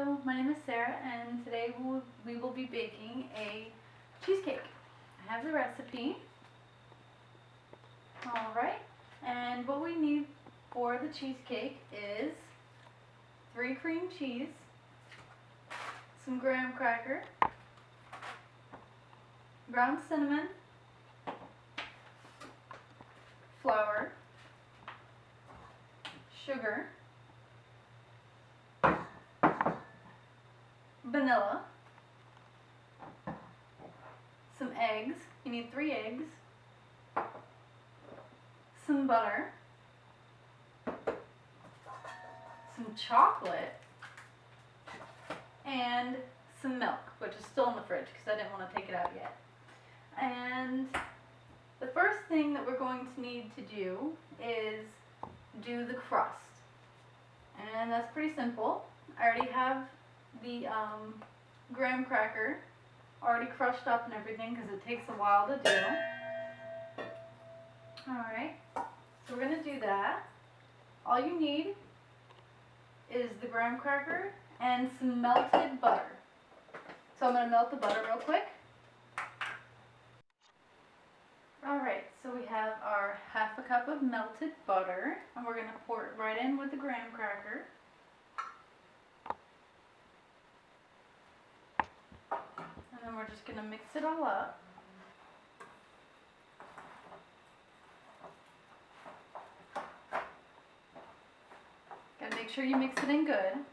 Hello, my name is Sarah, and today we will be baking a cheesecake. I have the recipe. Alright, and what we need for the cheesecake is 3 cream cheese, some graham cracker, ground cinnamon, flour, sugar, vanilla, some eggs, you need 3 eggs, some butter, some chocolate, and some milk, which is still in the fridge because I didn't want to take it out yet. And the first thing that we're going to need to do is do the crust. And that's pretty simple. I already have the graham cracker already crushed up and everything because it takes a while to do. Alright, so we're going to do that. All you need is the graham cracker and some melted butter. So I'm going to melt the butter real quick. Alright, so we have our 1/2 cup of melted butter, and we're going to pour it right in with the graham cracker. And then we're just going to mix it all up. Gotta make sure you mix it in good.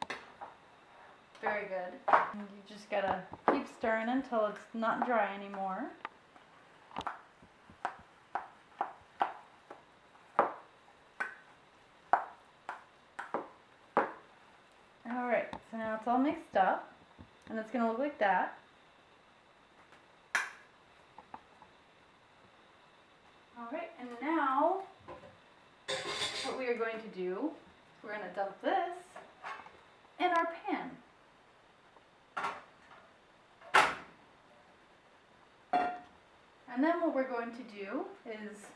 Very good. And you just gotta keep stirring until it's not dry anymore. Alright, so now it's all mixed up, and it's gonna look like that. Alright, and now what we are going to do, we're going to dump this in our pan. And then what we're going to do is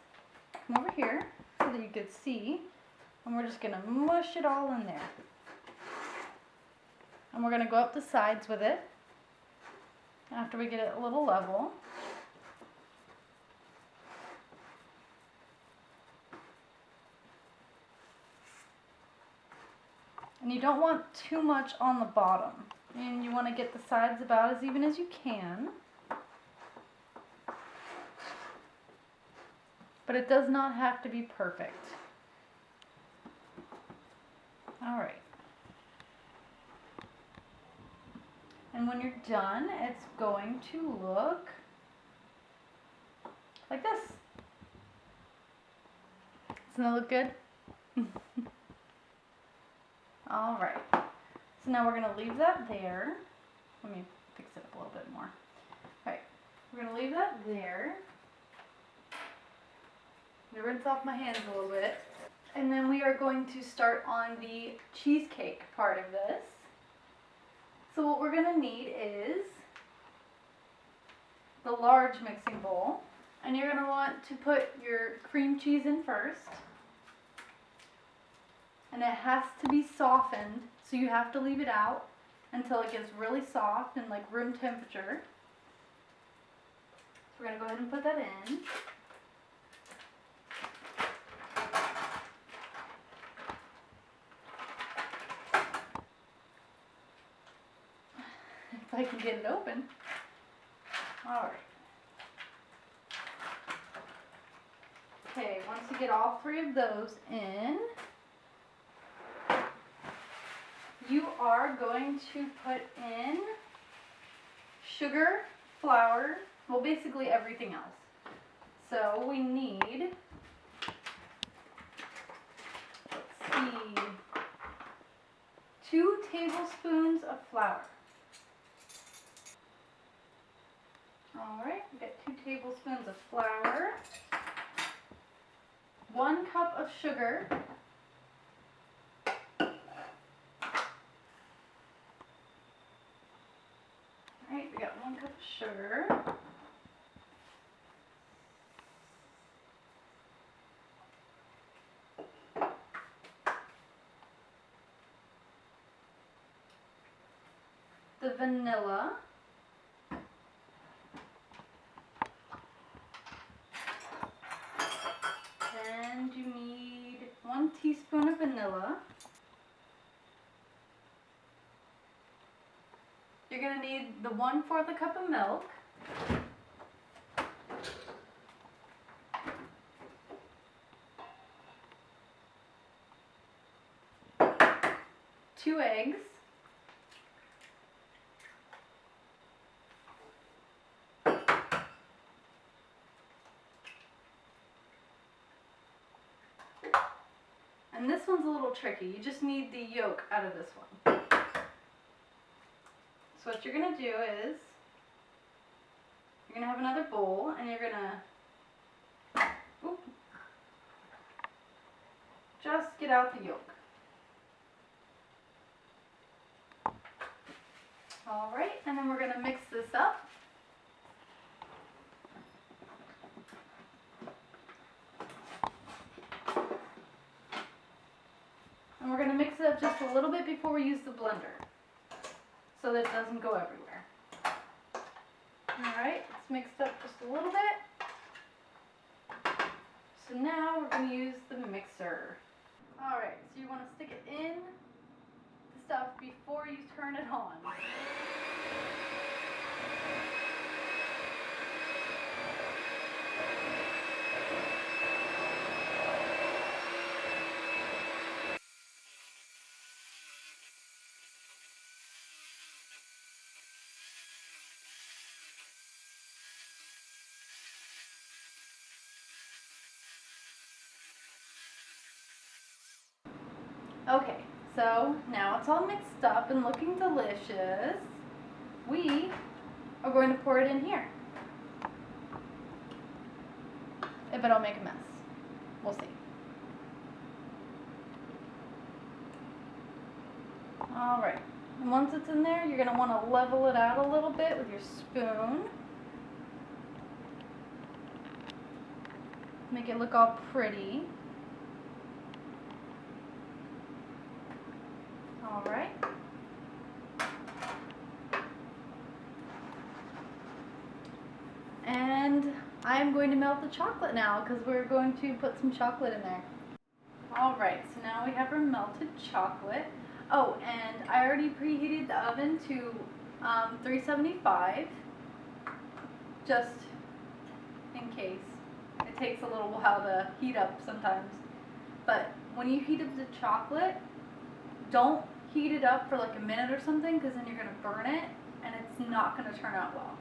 come over here so that you can see, and we're just going to mush it all in there. And we're going to go up the sides with it after we get it a little level. And you don't want too much on the bottom. And you want to get the sides about as even as you can. But it does not have to be perfect. Alright. And when you're done, it's going to look like this. Doesn't that look good? Alright, so now we're going to leave that there. Let me fix it up a little bit more. Alright, we're going to leave that there. I'm going to rinse off my hands a little bit. And then we are going to start on the cheesecake part of this. So what we're going to need is the large mixing bowl. And you're going to want to put your cream cheese in first. And it has to be softened, so you have to leave it out until it gets really soft and like room temperature. So we're going to go ahead and put that in. If I can get it open. Alright. Okay, once you get all 3 of those in, you are going to put in sugar, flour, well basically everything else. So we need, let's see, 2 tablespoons of flour. Alright, we got 2 tablespoons of flour, 1 cup of sugar, we got 1 cup of sugar, the vanilla. And you need 1 teaspoon of vanilla. You're going to need the 1/4 cup of milk. 2 eggs. And this one's a little tricky. You just need the yolk out of this one. So what you're going to do is, you're going to have another bowl and you're going to just get out the yolk. Alright, and then we're going to mix this up. And we're going to mix it up just a little bit before we use the blender, so that it doesn't go everywhere. Alright, it's mixed up just a little bit. So now we're going to use the mixer. Alright, so you want to stick it in the stuff before you turn it on. Okay, so now it's all mixed up and looking delicious. We are going to pour it in here. If I don't make a mess. We'll see. Alright, and once it's in there, you're going to want to level it out a little bit with your spoon. Make it look all pretty. Alright. And I'm going to melt the chocolate now because we're going to put some chocolate in there. Alright, so now we have our melted chocolate. Oh, and I already preheated the oven to 375, just in case. It takes a little while to heat up sometimes. But when you heat up the chocolate, don't heat it up for like a minute or something, because then you're going to burn it and it's not going to turn out well.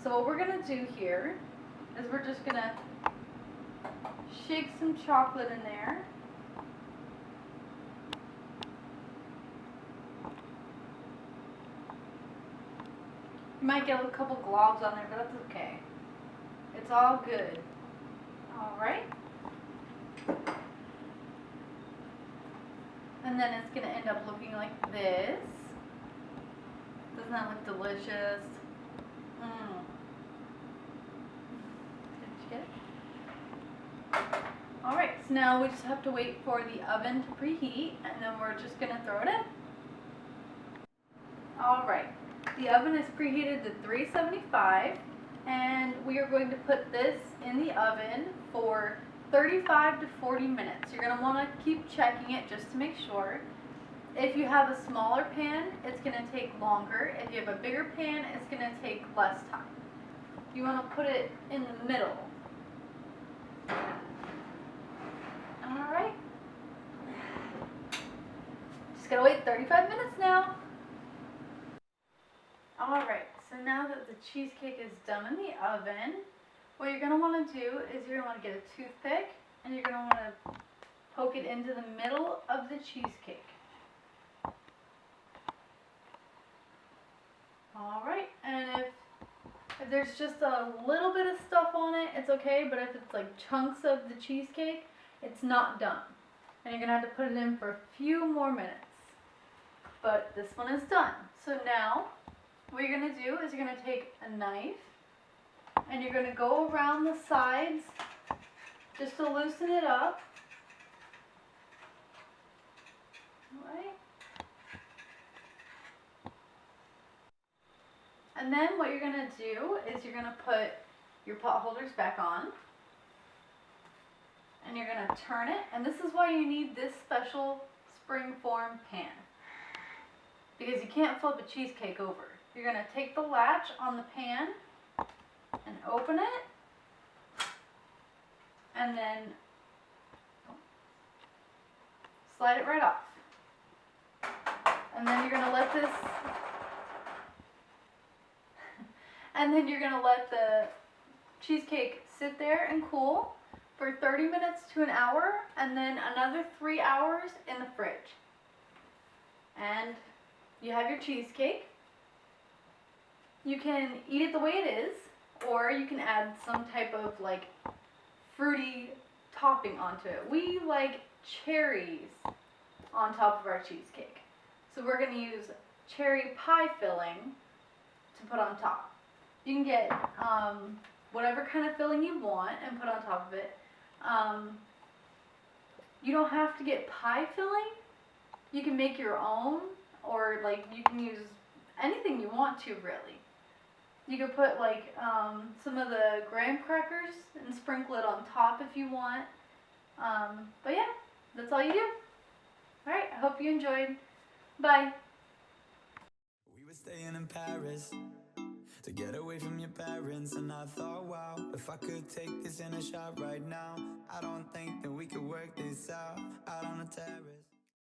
So what we're going to do here is we're just going to shake some chocolate in there. You might get a couple globs on there, but that's okay. It's all good. Alright. And then it's going to end up looking like this. Doesn't that look delicious? Did you get it? Alright, so now we just have to wait for the oven to preheat, and then we're just going to throw it in. Alright, the oven is preheated to 375, and we are going to put this in the oven for 35 to 40 minutes. You're going to want to keep checking it just to make sure. If you have a smaller pan, it's going to take longer. If you have a bigger pan, it's going to take less time. You want to put it in the middle. Alright. Just got to wait 35 minutes now. Alright, so now that the cheesecake is done in the oven, what you're going to want to do is you're going to want to get a toothpick and you're going to want to poke it into the middle of the cheesecake. Alright, and if there's just a little bit of stuff on it, it's okay, but if it's like chunks of the cheesecake, it's not done. And you're going to have to put it in for a few more minutes. But this one is done. So now, what you're going to do is you're going to take a knife and you're going to go around the sides just to loosen it up. Right? And then what you're gonna do is you're gonna put your pot holders back on. And you're gonna turn it, and this is why you need this special springform pan. Because you can't flip a cheesecake over. You're gonna take the latch on the pan and open it, and then slide it right off. And then you're gonna let this, and then you're gonna let the cheesecake sit there and cool for 30 minutes to an hour, and then another 3 hours in the fridge. And you have your cheesecake. You can eat it the way it is, or you can add some type of like fruity topping onto it. We like cherries on top of our cheesecake. So we're going to use cherry pie filling to put on top. You can get whatever kind of filling you want and put on top of it. You don't have to get pie filling. You can make your own, or like you can use anything you want to, really. You could put like some of the graham crackers and sprinkle it on top if you want. But yeah, that's all you do. Alright, I hope you enjoyed. Bye. We were staying in Paris to get away from your parents, and I thought, wow, if I could take this in a shot right now, I don't think that we could work this out on the terrace.